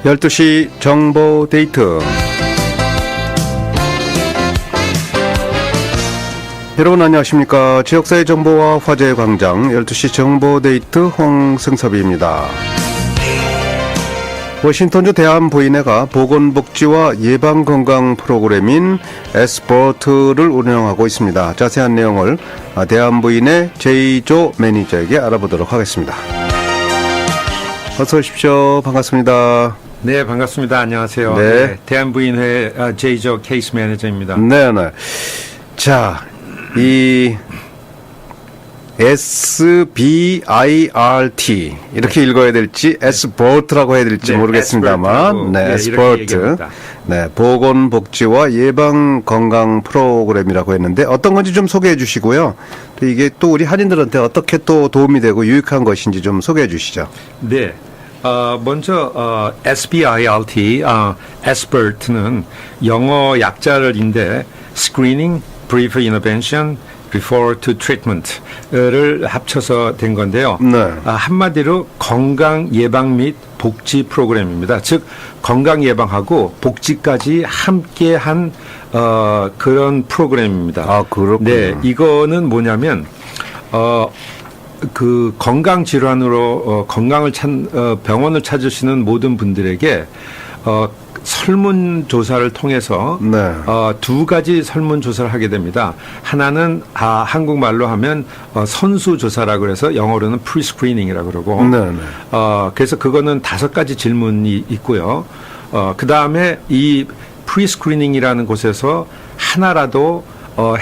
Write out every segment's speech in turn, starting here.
12시 정보 데이트. 여러분 안녕하십니까. 지역사회 정보와 화제의 광장 12시 정보 데이트 홍승섭입니다. 워싱턴주 대한부인회가 보건복지와 예방건강 프로그램인 에스버트를 운영하고 있습니다. 자세한 내용을 대한부인회 제이조 매니저에게 알아보도록 하겠습니다. 어서 오십시오. 반갑습니다. 네, 반갑습니다. 안녕하세요. 네. 네, 대한부인회 제이조 케이스 매니저입니다. 네네. 자, 이 SBIRT 이렇게 읽어야 될지 S버트라고 해야 될지 네, 모르겠습니다만, 네, S버트. 네, 보건복지와 예방건강 프로그램이라고 했는데 어떤 건지 좀 소개해 주시고요. 또 이게 또 우리 한인들한테 어떻게 또 도움이 되고 유익한 것인지 좀 소개해 주시죠. 네. 먼저 SBIRT, Sbert는 영어 약자를인데 Screening, Brief Intervention, Before to Treatment를 합쳐서 된 건데요. 네. 한마디로 건강 예방 및 복지 프로그램입니다. 즉 건강 예방하고 복지까지 함께한 그런 프로그램입니다. 아, 그렇군요. 네, 이거는 뭐냐면 그 건강 질환으로 병원을 찾으시는 모든 분들에게 설문조사를 통해서 네. 두 가지 설문조사를 하게 됩니다. 하나는 한국말로 하면 선수조사라고 그래서 영어로는 프리스크리닝이라고 그러고 네. 그래서 그거는 5가지 질문이 있고요. 그다음에 이 프리스크리닝이라는 곳에서 하나라도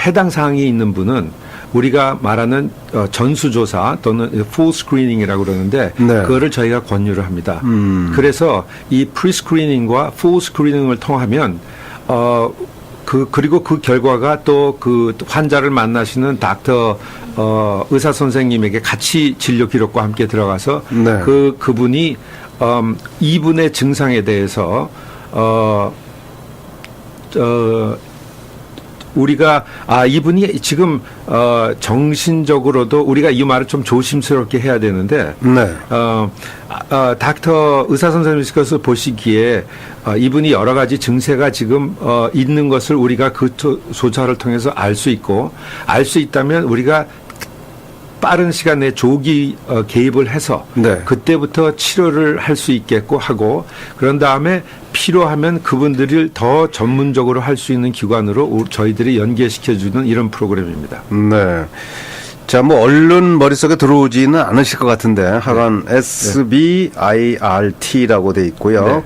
해당 사항이 있는 분은 우리가 말하는 전수조사 또는 full screening이라고 그러는데 네. 그거를 저희가 권유를 합니다. 그래서 이 pre-screening과 full screening을 통하면 그리고 그 결과가 또 그 환자를 만나시는 닥터 의사 선생님에게 같이 진료 기록과 함께 들어가서 네. 그분이 이분의 증상에 대해서 우리가 이분이 지금 정신적으로도 우리가 이 말을 좀 조심스럽게 해야 되는데 네. 닥터 의사 선생님께서 보시기에 이분이 여러 가지 증세가 지금 있는 것을 우리가 그 조사를 통해서 알 수 있고 알 수 있다면 우리가 빠른 시간 내에 조기 개입을 해서 네. 그때부터 치료를 할 수 있겠고 하고 그런 다음에 필요하면 그분들을 더 전문적으로 할 수 있는 기관으로 저희들이 연계시켜주는 이런 프로그램입니다. 네. 자, 뭐 얼른 머릿속에 들어오지는 않으실 것 같은데 하간 네. SBIRT라고 돼 있고요.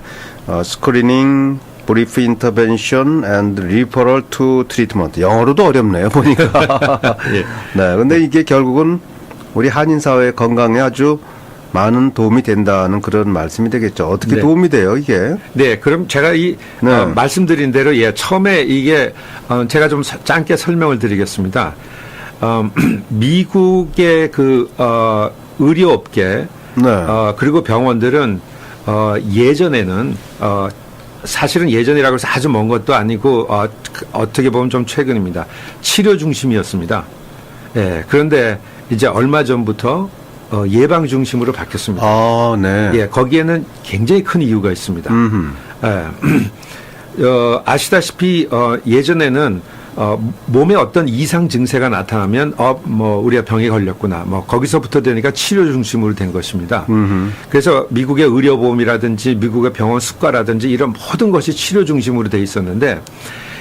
스크리닝, Brief Intervention and Referral to Treatment. 영어로도 어렵네요, 보니까. 예. 네. 근데 이게 결국은 우리 한인 사회 건강에 아주 많은 도움이 된다는 그런 말씀이 되겠죠. 어떻게 네. 도움이 돼요, 이게? 네, 그럼 제가 네. 말씀드린 대로 처음에 이게 제가 좀 짧게 설명을 드리겠습니다. 미국의 그 의료업계 네. 그리고 병원들은 예전에는 사실은 예전이라고 해서 아주 먼 것도 아니고 어떻게 보면 좀 최근입니다. 치료 중심이었습니다. 예, 그런데 이제 얼마 전부터 예방 중심으로 바뀌었습니다. 아, 네. 예, 거기에는 굉장히 큰 이유가 있습니다. 예, 아시다시피 예전에는 몸에 어떤 이상 증세가 나타나면 뭐 우리가 병에 걸렸구나. 뭐 거기서부터 되니까 치료 중심으로 된 것입니다. 그래서 미국의 의료보험이라든지 미국의 병원 수가라든지 이런 모든 것이 치료 중심으로 돼 있었는데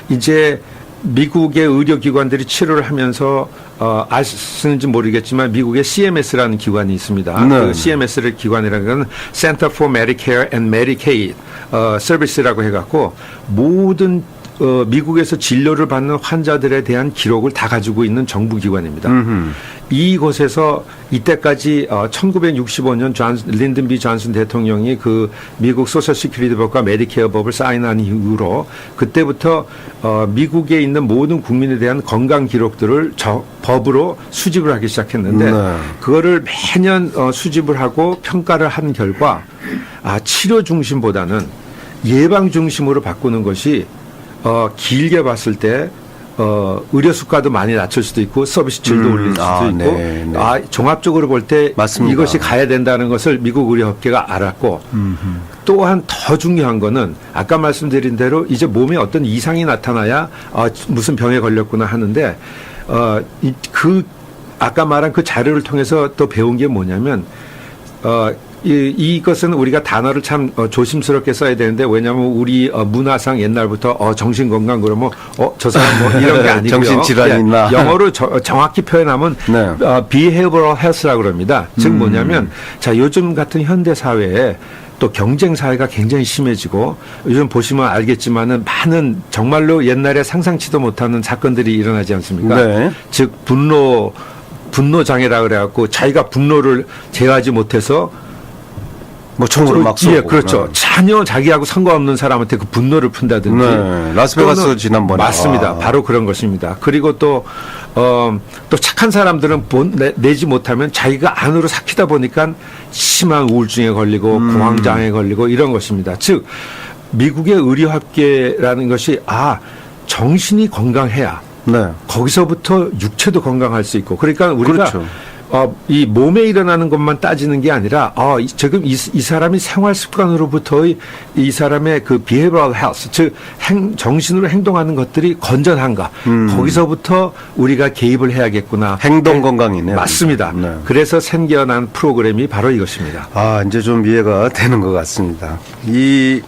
이제 미국의 의료기관들이 치료를 하면서 아시는지 모르겠지만 미국의 CMS라는 기관이 있습니다. 네. 그 CMS를 기관이라는 건 Center for Medicare and Medicaid 서비스라고 해갖고 모든 미국에서 진료를 받는 환자들에 대한 기록을 다 가지고 있는 정부기관입니다. 이곳에서 이때까지 1965년 린든 B 존슨 대통령이 그 미국 소셜 시큐리티 법과 메디케어 법을 사인한 이후로 그때부터 미국에 있는 모든 국민에 대한 건강 기록들을 법으로 수집을 하기 시작했는데 네. 그거를 매년 수집을 하고 평가를 한 결과 치료 중심보다는 예방 중심으로 바꾸는 것이 길게 봤을 때 의료 수가도 많이 낮출 수도 있고 서비스 질도 올릴 수도 있고 네, 네. 종합적으로 볼 때 맞습니다. 이것이 가야 된다는 것을 미국 의료업계가 알았고 또한 더 중요한 거는 아까 말씀드린 대로 이제 몸에 어떤 이상이 나타나야 무슨 병에 걸렸구나 하는데 그 아까 말한 그 자료를 통해서 또 배운 게 뭐냐면 이것은 우리가 단어를 참 조심스럽게 써야 되는데 왜냐하면 우리 문화상 옛날부터 정신건강 그러면 저 사람 뭐 이런 게 아니고요. 정신질환이 있나. 영어로 정확히 표현하면 네. behavioral health라고 그럽니다. 즉 뭐냐면 자 요즘 같은 현대 사회에 또 경쟁 사회가 굉장히 심해지고 요즘 보시면 알겠지만은 많은 정말로 옛날에 상상치도 못하는 사건들이 일어나지 않습니까? 네. 즉 분노 장애라 그래갖고 자기가 분노를 제어하지 못해서 뭐 총으로 막 쏘고. 예, 그렇죠. 전혀 자기하고 상관없는 사람한테 그 분노를 푼다든지. 네. 라스베가스 또는 지난번에. 맞습니다. 바로 그런 것입니다. 그리고 또 착한 사람들은 내지 못하면 자기가 안으로 삭히다 보니까 심한 우울증에 걸리고 공황장애에 걸리고 이런 것입니다. 즉 미국의 의료학계라는 것이 정신이 건강해야 네. 거기서부터 육체도 건강할 수 있고 그러니까 우리가 그렇죠. 이 몸에 일어나는 것만 따지는 게 아니라 지금 이 사람이 생활 습관으로부터의 이 사람의 그 behavioral health 즉 정신으로 행동하는 것들이 건전한가 거기서부터 우리가 개입을 해야겠구나. 행동 건강이네요. 맞습니다. 네. 그래서 생겨난 프로그램이 바로 이것입니다. 이제 좀 이해가 되는 것 같습니다. 이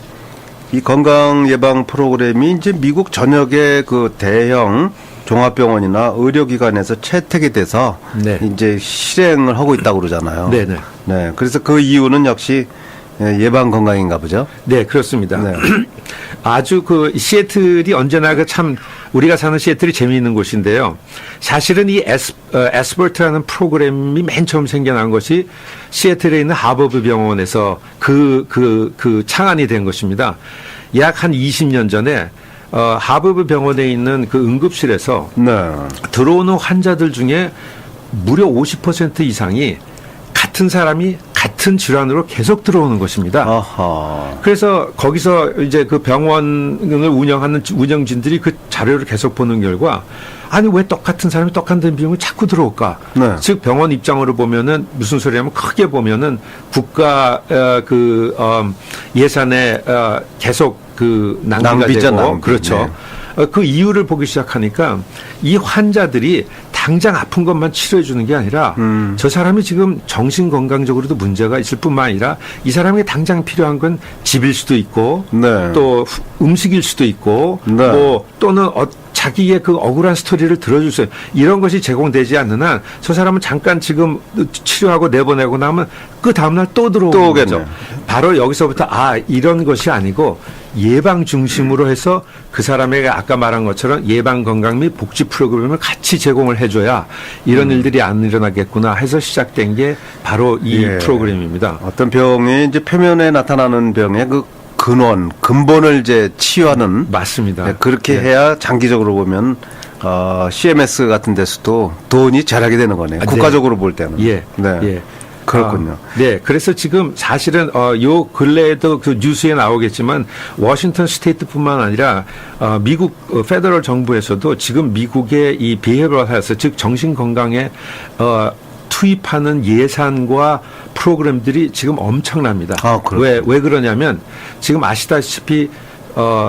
건강 예방 프로그램이 이제 미국 전역의 그 대형 종합병원이나 의료기관에서 채택이 돼서 네. 이제 실행을 하고 있다고 그러잖아요. 네네. 네. 그래서 그 이유는 역시 예방 건강인가 보죠. 네, 그렇습니다. 네. 아주 그 시애틀이 언제나 그 참 우리가 사는 시애틀이 재미있는 곳인데요. 사실은 이 에스버트라는 프로그램이 맨 처음 생겨난 것이 시애틀에 있는 하버드 병원에서 그 창안이 된 것입니다. 약 한 20년 전에 하버드 병원에 있는 그 응급실에서 네. 들어오는 환자들 중에 무려 50% 이상이 같은 사람이 같은 질환으로 계속 들어오는 것입니다. 아하. 그래서 거기서 이제 그 병원을 운영하는 운영진들이 그 자료를 계속 보는 결과 아니 왜 똑같은 사람이 똑같은 비용을 자꾸 들어올까? 네. 즉 병원 입장으로 보면은 무슨 소리냐면 크게 보면은 국가 예산에 계속 그 낭비가 낭비죠, 되고 낭비. 그렇죠. 그 이유를 보기 시작하니까 이 환자들이 당장 아픈 것만 치료해 주는 게 아니라 저 사람이 지금 정신 건강적으로도 문제가 있을 뿐만 아니라 이 사람에게 당장 필요한 건 집일 수도 있고 네. 또 음식일 수도 있고 네. 뭐 또는 자기의 그 억울한 스토리를 들어줄 수 이런 것이 제공되지 않는 한 저 사람은 잠깐 지금 치료하고 내보내고 나면 그 다음날 또 들어오는 거죠. 바로 여기서부터 이런 것이 아니고 예방 중심으로 해서 그 사람에게 아까 말한 것처럼 예방 건강 및 복지 프로그램을 같이 제공을 해줘야 이런 일들이 안 일어나겠구나 해서 시작된 게 바로 이 프로그램입니다. 어떤 병이 이제 표면에 나타나는 병의 그 근본을 이제 치유하는. 맞습니다. 네, 그렇게 해야 장기적으로 보면 CMS 같은 데서도 돈이 잘하게 되는 거네요. 국가적으로 볼 때는. 예. 네. 예. 그렇군요. 네. 그래서 지금 사실은 요 근래에도 그 뉴스에 나오겠지만 워싱턴 스테이트뿐만 아니라 미국 페더럴 정부에서도 지금 미국의 이 비헤이버럴 헬스 즉 정신 건강에 투입하는 예산과 프로그램들이 지금 엄청납니다. 왜 그러냐면 지금 아시다시피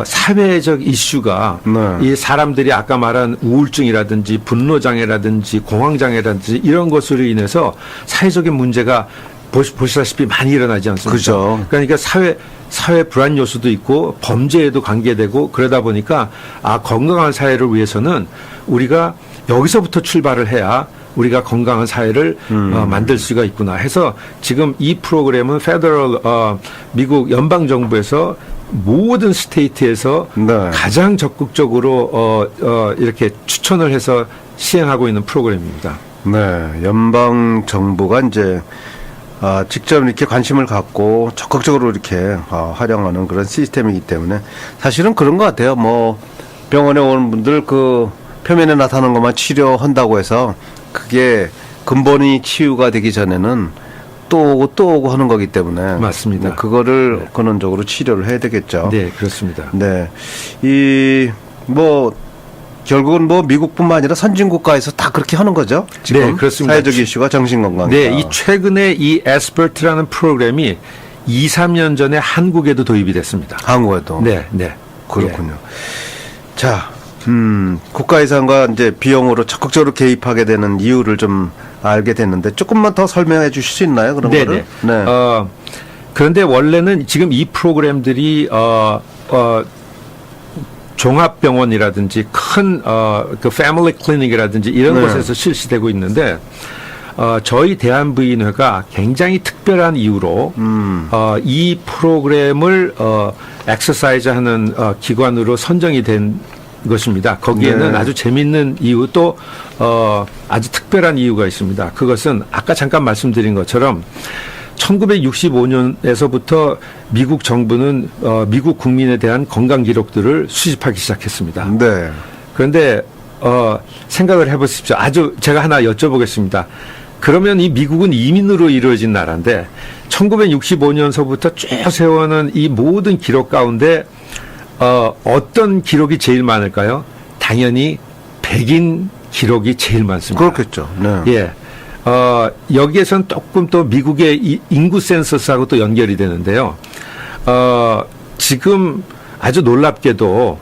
사회적 이슈가 네. 이 사람들이 아까 말한 우울증이라든지 분노장애라든지 공황장애라든지 이런 것으로 인해서 사회적인 문제가 보시다시피 많이 일어나지 않습니까? 그죠. 그러니까 사회 불안 요소도 있고 범죄에도 관계되고 그러다 보니까 건강한 사회를 위해서는 우리가 여기서부터 출발을 해야 우리가 건강한 사회를 만들 수가 있구나 해서 지금 이 프로그램은 페더럴 미국 연방 정부에서 모든 스테이트에서 네. 가장 적극적으로 이렇게 추천을 해서 시행하고 있는 프로그램입니다. 네, 연방 정부가 이제 직접 이렇게 관심을 갖고 적극적으로 이렇게 활용하는 그런 시스템이기 때문에 사실은 그런 것 같아요. 뭐 병원에 오는 분들 그 표면에 나타나는 것만 치료한다고 해서 그게 근본이 치유가 되기 전에는 또 오고 하는 거기 때문에 맞습니다. 네, 그거를 근원적으로 치료를 해야 되겠죠. 네, 그렇습니다. 네, 결국은 뭐 미국뿐만 아니라 선진국가에서 다 그렇게 하는 거죠. 지금 네, 그렇습니다. 사회적 이슈가 정신건강. 네, 이 최근에 이 에스퍼트라는 프로그램이 2, 3년 전에 한국에도 도입이 됐습니다. 한국에도. 네, 네. 그렇군요. 자, 국가 예산과 이제 비용으로 적극적으로 개입하게 되는 이유를 좀 알게 됐는데 조금만 더 설명해 주실 수 있나요? 그런 네네. 거를? 네. 그런데 원래는 지금 이 프로그램들이 종합병원이라든지 큰 그 패밀리 클리닉이라든지 이런 네. 곳에서 실시되고 있는데 저희 대한부인회가 굉장히 특별한 이유로 이 프로그램을 엑서사이즈하는 기관으로 선정이 된 것입니다. 거기에는 네. 아주 재밌는 이유 또 아주 특별한 이유가 있습니다. 그것은 아까 잠깐 말씀드린 것처럼 1965년에서부터 미국 정부는 미국 국민에 대한 건강 기록들을 수집하기 시작했습니다. 네. 그런데 생각을 해보십시오. 아주 제가 하나 여쭤보겠습니다. 그러면 이 미국은 이민으로 이루어진 나라인데 1965년서부터 쭉 세워놓은 이 모든 기록 가운데 어떤 기록이 제일 많을까요? 당연히 백인 기록이 제일 많습니다. 그렇겠죠. 네. 예. 여기에선 조금 또 미국의 이 인구 센서스하고 또 연결이 되는데요. 지금 아주 놀랍게도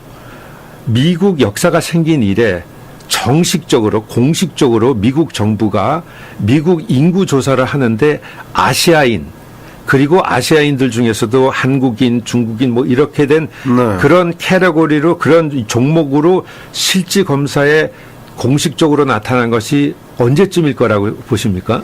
미국 역사가 생긴 이래 정식적으로 공식적으로 미국 정부가 미국 인구 조사를 하는데 아시아인 그리고 아시아인들 중에서도 한국인, 중국인 뭐 이렇게 된 네. 그런 캐러고리로 그런 종목으로 실질 검사에 공식적으로 나타난 것이 언제쯤일 거라고 보십니까?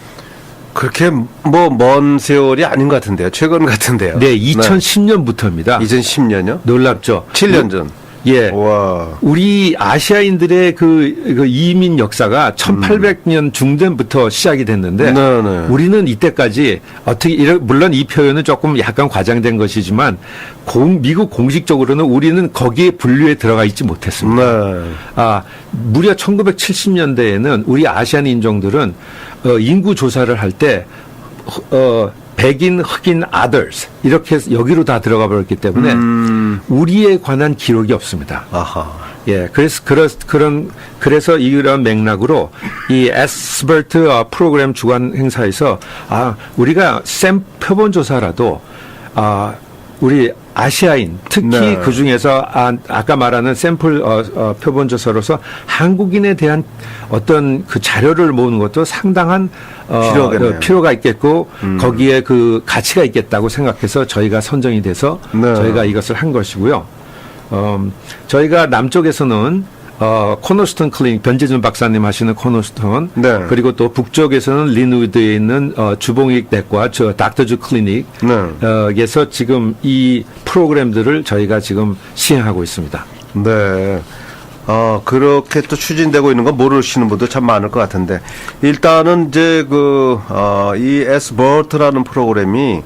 그렇게 뭐 먼 세월이 아닌 것 같은데요. 최근 같은데요. 네, 2010년부터입니다. 2010년요? 놀랍죠? 7년 전. 예. 와. 우리 아시아인들의 그 이민 역사가 1800년 중반부터 시작이 됐는데 네네. 우리는 이때까지 어떻게 물론 이 표현은 조금 약간 과장된 것이지만 미국 공식적으로는 우리는 거기에 분류에 들어가 있지 못했습니다. 네. 무려 1970년대에는 우리 아시안 인종들은 인구 조사를 할 때 백인, 흑인, others 이렇게 해서 여기로 다 들어가 버렸기 때문에 우리에 관한 기록이 없습니다. 아하. 예, 그래서 이런 맥락으로 이 에스버트 프로그램 주관 행사에서 우리가 표본 조사라도 우리 아시아인 특히 네. 그 중에서 아까 말하는 샘플 표본 조사로서 한국인에 대한 어떤 그 자료를 모으는 것도 상당한 필요가 있겠고 거기에 그 가치가 있겠다고 생각해서 저희가 선정이 돼서 네. 저희가 이것을 한 것이고요. 저희가 남쪽에서는 코너스턴 클리닉 변재준 박사님 하시는 코너스턴 네. 그리고 또 북쪽에서는 린우드에 있는 주봉익 내과 닥터주 클리닉에서 지금 이 프로그램들을 저희가 지금 시행하고 있습니다. 네. 그렇게 또 추진되고 있는 거 모르시는 분도 참 많을 것 같은데 일단은 이제 이 에스버트라는 프로그램이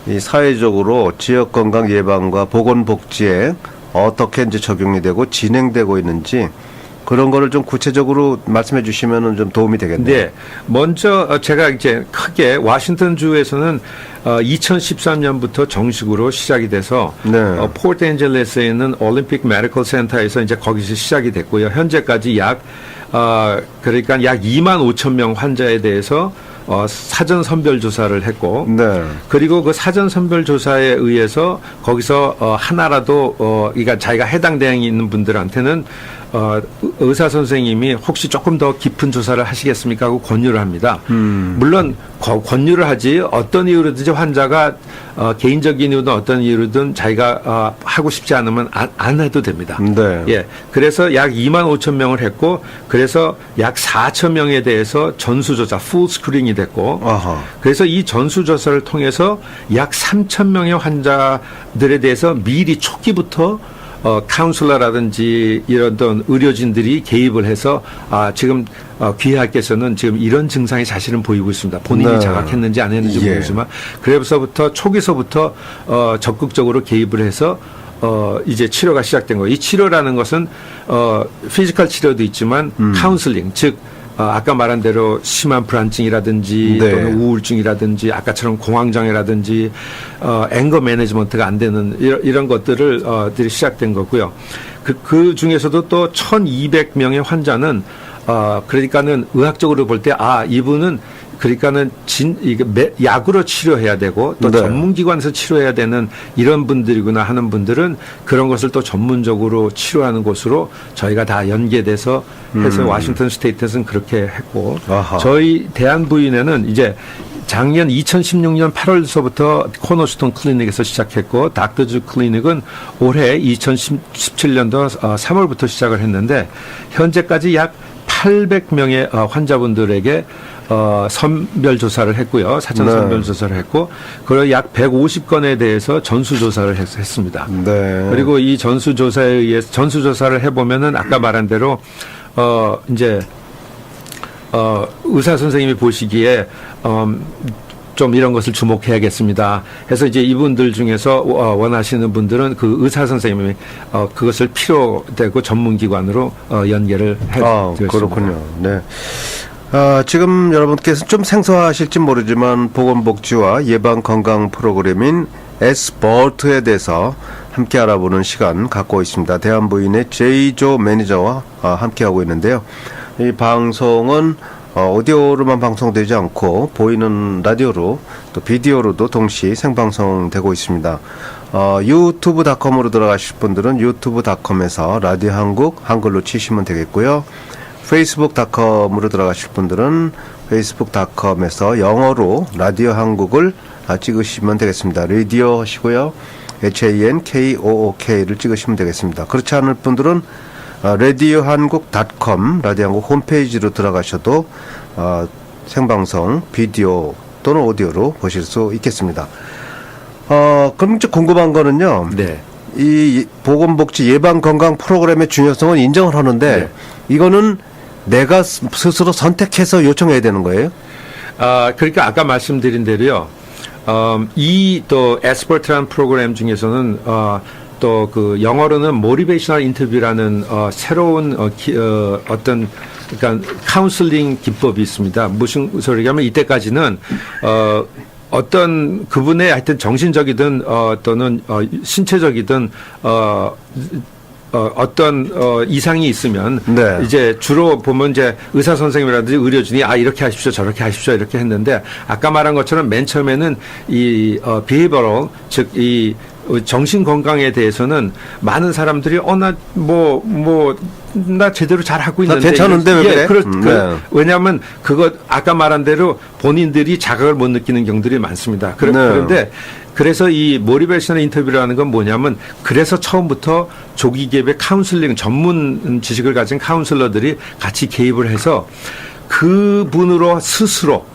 이 사회적으로 지역 건강 예방과 보건복지에 어떻게 이제 적용이 되고 진행되고 있는지 그런 거를 좀 구체적으로 말씀해 주시면은 좀 도움이 되겠네요. 네. 먼저 제가 이제 크게 워싱턴 주에서는 2013년부터 정식으로 시작이 돼서 네. 포트앤젤레스에 있는 올림픽 메디컬 센터에서 이제 거기서 시작이 됐고요. 현재까지 그러니까 약 2만 5천 명 환자에 대해서 사전 선별 조사를 했고, 네. 그리고 그 사전 선별 조사에 의해서 거기서 하나라도 그러니까 자기가 해당 대상이 있는 분들한테는 의사 선생님이 혹시 조금 더 깊은 조사를 하시겠습니까 하고 권유를 합니다. 물론 권유를 하지 어떤 이유로든지 환자가 개인적인 이유든 어떤 이유로든 자기가 하고 싶지 않으면 안 해도 됩니다. 네. 예. 그래서 약 2만 5천 명을 했고 그래서 약 4천 명에 대해서 전수조사, 풀 스크린이 됐고 아하. 그래서 이 전수조사를 통해서 약 3천 명의 환자들에 대해서 미리 초기부터 카운슬러라든지 이런 어떤 의료진들이 개입을 해서 지금 귀하께서는 지금 이런 증상이 사실은 보이고 있습니다. 본인이 네. 자각했는지 안 했는지 예. 모르지만 그래서부터 초기서부터 적극적으로 개입을 해서 이제 치료가 시작된 거예요. 이 치료라는 것은 피지컬 치료도 있지만 카운슬링 즉 아까 말한 대로 심한 불안증이라든지 네. 또는 우울증이라든지 아까처럼 공황장애라든지 앵거 매니지먼트가 안 되는 이런 것들을 들이 시작된 거고요. 그 중에서도 또 1,200명의 환자는 그러니까는 의학적으로 볼 때 이분은 그러니까는 이게 약으로 치료해야 되고 또 네. 전문기관에서 치료해야 되는 이런 분들이구나 하는 분들은 그런 것을 또 전문적으로 치료하는 곳으로 저희가 다 연계돼서 해서 워싱턴 스테이트에서는 그렇게 했고 아하. 저희 대한부인회는 이제 작년 2016년 8월서부터 코너스톤 클리닉에서 시작했고 닥터즈 클리닉은 올해 2017년도 3월부터 시작을 했는데 현재까지 약 800명의 환자분들에게 선별 조사를 했고요. 사전 선별 조사를 했고 그리고 약 150건에 대해서 전수 조사를 했습니다. 네. 그리고 이 전수 조사에 의해서 전수 조사를 해 보면은 아까 말한 대로 이제 의사 선생님이 보시기에 좀 이런 것을 주목해야겠습니다. 해서 이제 이분들 중에서 원하시는 분들은 그 의사 선생님이 그것을 필요되고 전문기관으로 연계를 해드렸습니다. 그렇군요. 네. 지금 여러분께서 좀 생소하실지 모르지만 보건복지와 예방건강 프로그램인 S버트에 대해서 함께 알아보는 시간 갖고 있습니다. 대한부인의 제이조 매니저와 함께하고 있는데요. 이 방송은 오디오로만 방송되지 않고 보이는 라디오로 또 비디오로도 동시 생방송되고 있습니다. 유튜브.com으로 들어가실 분들은 유튜브.com에서 라디오 한국 한글로 치시면 되겠고요. 페이스북.com으로 들어가실 분들은 페이스북.com에서 영어로 라디오 한국을 찍으시면 되겠습니다. 라디오 하시고요. HANKOOK를 찍으시면 되겠습니다. 그렇지 않을 분들은 radiohan국.com 라디오 한국 홈페이지로 들어가셔도 생방송 비디오 또는 오디오로 보실 수 있겠습니다. 그럼 이제 궁금한 거는요. 네. 이 보건복지 예방건강 프로그램의 중요성은 인정을 하는데 네. 이거는 내가 스스로 선택해서 요청해야 되는 거예요? 그러니까 아까 말씀드린 대로요. 이 또 에스퍼트라는 프로그램 중에서는 또 그 영어로는 모티베이셔널 인터뷰라는 새로운 어떤 그러니까 카운슬링 기법이 있습니다. 무슨 소리냐면 이때까지는 어떤 그분의 하여튼 정신적이든 또는 신체적이든 어떤 이상이 있으면 네. 이제 주로 보면 이제 의사 선생님이라든지 의료진이 이렇게 하십시오 저렇게 하십시오 이렇게 했는데 아까 말한 것처럼 맨 처음에는 이 behavioral 즉 이 정신 건강에 대해서는 많은 사람들이 나 제대로 잘 하고 있는데 괜찮은데 왜 그래? 네. 왜냐하면 그거 아까 말한 대로 본인들이 자각을 못 느끼는 경우들이 많습니다. 그런데 그래서 이 모티베이셔널 인터뷰라는 건 뭐냐면 그래서 처음부터 조기 개입의 카운슬링 전문 지식을 가진 카운슬러들이 같이 개입을 해서 그분으로 스스로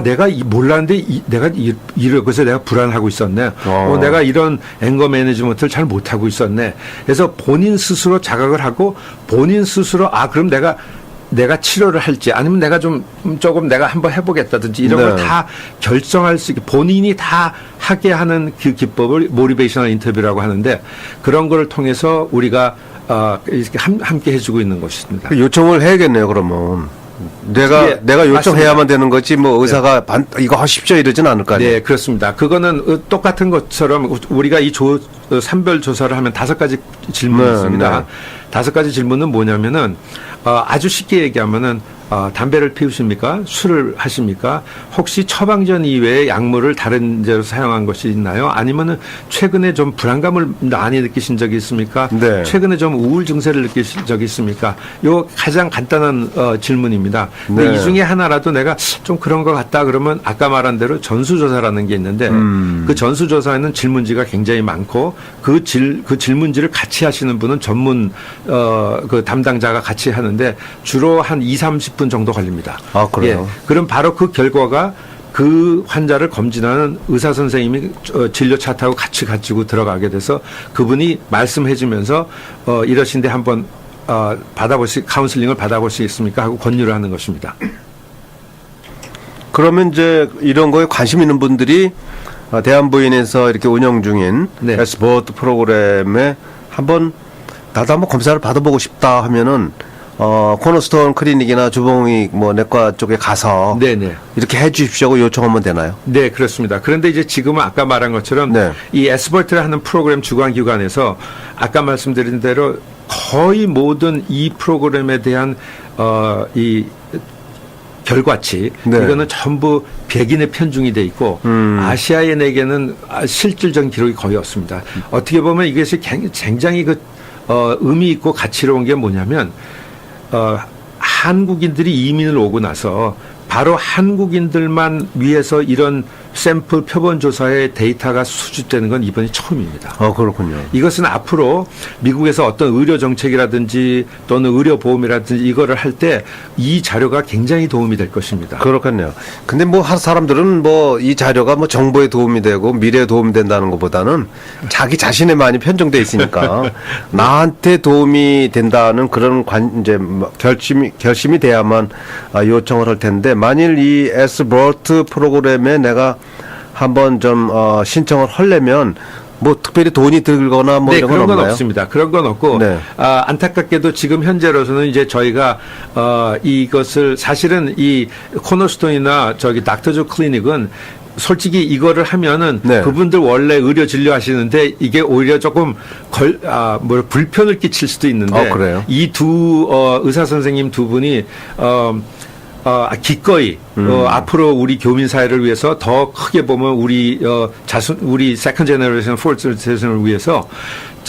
내가 몰랐는데 내가 그래서 내가 불안하고 있었네. 내가 이런 앵거 매니지먼트를 잘 못하고 있었네. 그래서 본인 스스로 자각을 하고 본인 스스로 그럼 내가 치료를 할지 아니면 내가 조금 내가 한번 해보겠다든지 이런 걸 다 결정할 수 있게 본인이 다 하게 하는 그 기법을 모티베이셔널 인터뷰라고 하는데 그런 거를 통해서 우리가 이렇게 함께 해주고 있는 것입니다. 요청을 해야겠네요. 그러면 내가 요청해야만 맞습니다. 되는 거지 뭐 의사가 이거 하십시오 이러진 않을 거 아니에요. 네, 그렇습니다. 그거는 똑같은 것처럼 우리가 이 산별 조사를 하면 5가지 질문이 있습니다. 5가지 질문은 뭐냐면은 아주 쉽게 얘기하면은 담배를 피우십니까? 술을 하십니까? 혹시 처방전 이외에 약물을 다른 데로 사용한 것이 있나요? 아니면은 최근에 좀 불안감을 많이 느끼신 적이 있습니까? 네. 최근에 좀 우울 증세를 느끼신 적이 있습니까? 요 가장 간단한 질문입니다. 근데 네. 이 중에 하나라도 내가 좀 그런 것 같다 그러면 아까 말한 대로 전수조사라는 게 있는데 그 전수조사에는 질문지가 굉장히 많고 그 질문지를 같이 하시는 분은 전문 그 담당자가 같이 하는데 주로 한 20-30분 정도 걸립니다. 그래요? 그럼 바로 그 결과가 그 환자를 검진하는 의사 선생님이 진료 차트하고 같이 가지고 들어가게 돼서 그분이 말씀해 주면서 이러신데 한번 카운슬링을 받아볼 수 있습니까? 하고 권유를 하는 것입니다. 그러면 이제 이런 거에 관심 있는 분들이 대한부인에서 이렇게 운영 중인 에스버트 프로그램에 나도 한번 검사를 받아보고 싶다 하면은 코너스톤 클리닉이나 주봉이 내과 쪽에 가서 이렇게 해 주십시오 요청하면 되나요? 네, 그렇습니다. 그런데 이제 지금은 아까 말한 것처럼 이 에스버트를 하는 프로그램 주관기관에서 아까 말씀드린 대로 거의 모든 이 프로그램에 대한 결과치 네. 이거는 전부 백인에 편중이 돼 있고 아시아인에게는 실질적인 기록이 거의 없습니다. 어떻게 보면 이것이 굉장히 의미 있고 가치로운 게 뭐냐면 한국인들이 이민을 오고 나서 바로 한국인들만 위해서 이런 샘플 표본 조사의 데이터가 수집되는 건 이번이 처음입니다. 그렇군요. 이것은 앞으로 미국에서 어떤 의료 정책이라든지 또는 의료 보험이라든지 이거를 할 때 이 자료가 굉장히 도움이 될 것입니다. 그렇군요. 근데 뭐 사람들은 뭐 이 자료가 뭐 정보에 도움이 되고 미래에 도움이 된다는 것보다는 자기 자신에 많이 편중돼 있으니까 나한테 도움이 된다는 그런 이제 결심이 돼야만 요청을 할 텐데 만일 이 SBORT 프로그램에 내가 한번 좀 신청을 하려면 뭐 특별히 돈이 들거나 뭐 네, 이런 건 그런 건 없나요? 없습니다. 그런 건 없고 네. 안타깝게도 지금 현재로서는 이제 저희가 이것을 사실은 이 코너스톤이나 저기 닥터조 클리닉은 솔직히 이거를 하면은 네. 그분들 원래 의료 진료하시는데 이게 오히려 조금 불편을 끼칠 수도 있는데 그래요? 이 두 의사 선생님 두 분이 기꺼이 앞으로 우리 교민 사회를 위해서 더 크게 보면 우리 우리 세컨 제너레이션, 포스 제너레이션을 위해서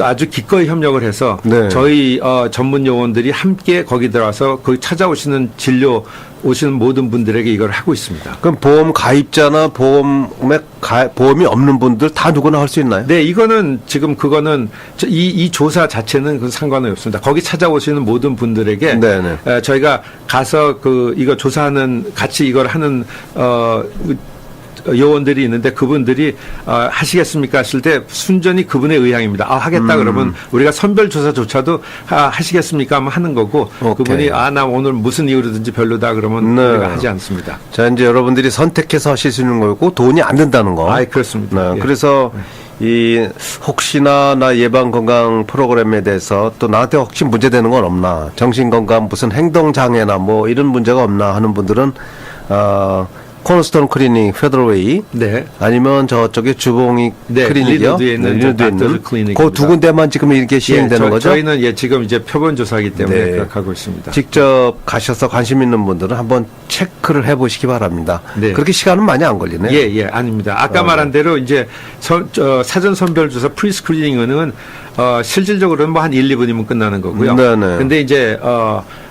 아주 기꺼이 협력을 해서 네. 저희 전문 요원들이 함께 거기 들어와서 거기 찾아오시는 진료 오시는 모든 분들에게 이걸 하고 있습니다. 그럼 보험 가입자나 보험이 없는 분들 다 누구나 할 수 있나요? 네, 이거는 지금 그거는 이 조사 자체는 그 상관은 없습니다. 거기 찾아오시는 모든 분들에게 네네. 저희가 가서 이거 조사하는 같이 이걸 하는 요원들이 있는데 그분들이 하시겠습니까 했을 때 순전히 그분의 의향입니다. 하겠다 그러면 우리가 선별 조사조차도 하시겠습니까 하면 하는 거고 오케이. 그분이 나 오늘 무슨 이유로든지 별로다 그러면 네. 우리가 하지 않습니다. 자, 이제 여러분들이 선택해서 하실 수 있는 거고 돈이 안 든다는 거. 그렇습니다. 네, 예. 그래서 이 혹시나 나 예방 건강 프로그램에 대해서 또 나한테 혹시 문제되는 건 없나, 정신 건강 무슨 행동 장애나 뭐 이런 문제가 없나 하는 분들은 코너스톤 클리닉 페더럴웨이 네. 아니면 저쪽에 주봉이 네, 클리닉이요. 리노드에 있는 리노드에 있는 닥터즈 클리닉입니다. 그 두 군데만 지금 이렇게 시행되는 거죠? 저희는 지금 이제 표본 조사하기 때문에 네. 그렇게 하고 있습니다. 직접 가셔서 관심 있는 분들은 한번 체크를 해보시기 바랍니다. 네. 그렇게 시간은 많이 안 걸리네요. 예, 아닙니다. 아까 말한 대로 이제 사전 선별 조사 프리스크리닝은 실질적으로는 뭐 한 1, 2분이면 끝나는 거고요. 네네. 근데 이제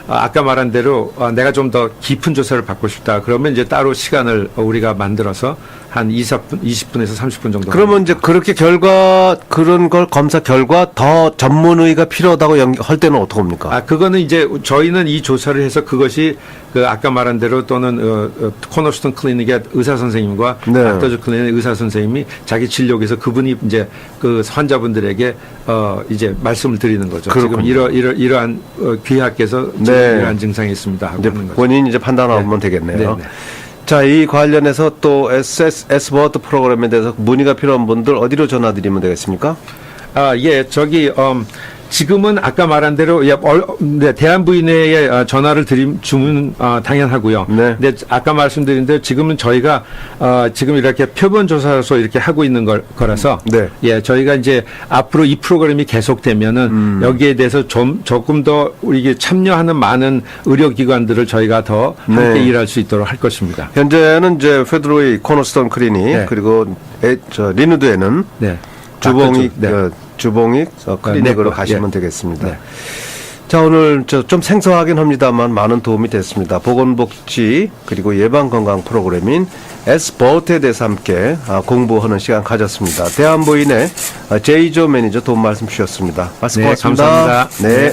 아까 말한 대로 내가 좀 더 깊은 조사를 받고 싶다. 그러면 이제 따로 시간을 우리가 만들어서 한 20분에서 30분 정도. 그러면 이제 그렇게 그런 걸 검사 결과 더 전문의가 필요하다고 할 때는 어떻게 합니까? 그거는 이제 저희는 이 조사를 해서 그것이 아까 말한 대로 또는 코너스톤 클리닉의 의사 선생님과 네. 닥터즈 클리닉 의사 선생님이 자기 진료에서 그분이 이제 그 환자분들에게 이제 말씀을 드리는 거죠. 그렇군요. 지금 이러한 귀하께서 지금 네. 이러한 증상이 있습니다 하고 이제 하는 거죠. 본인이 이제 판단하면 되겠네요. 네. 자, 이 관련해서 또 SBORT 프로그램에 대해서 문의가 필요한 분들 어디로 전화드리면 되겠습니까? 저기 지금은 아까 말한 대로 대한부인회에 전화를 주문 당연하고요. 네. 근데 아까 말씀드린 대로 지금은 저희가 지금 이렇게 표본 조사로서 이렇게 하고 있는 거라서 네. 저희가 이제 앞으로 이 프로그램이 계속되면은 여기에 대해서 조금 더 우리 참여하는 많은 의료기관들을 저희가 더 함께 네. 일할 수 있도록 할 것입니다. 현재는 이제 페더럴웨이 코너스톤 클리닉 네. 그리고 리누드에는 네. 주봉익 네. 주봉익 클리닉으로 네. 가시면 네. 되겠습니다. 네. 자, 오늘 좀 생소하긴 합니다만 많은 도움이 됐습니다. 보건복지 그리고 예방건강 프로그램인 SBORT에 대해서 함께 공부하는 시간 가졌습니다. 대한부인의 제이조 매니저 도움 말씀 주셨습니다. 말씀 네, 고맙습니다. 감사합니다. 네. 네.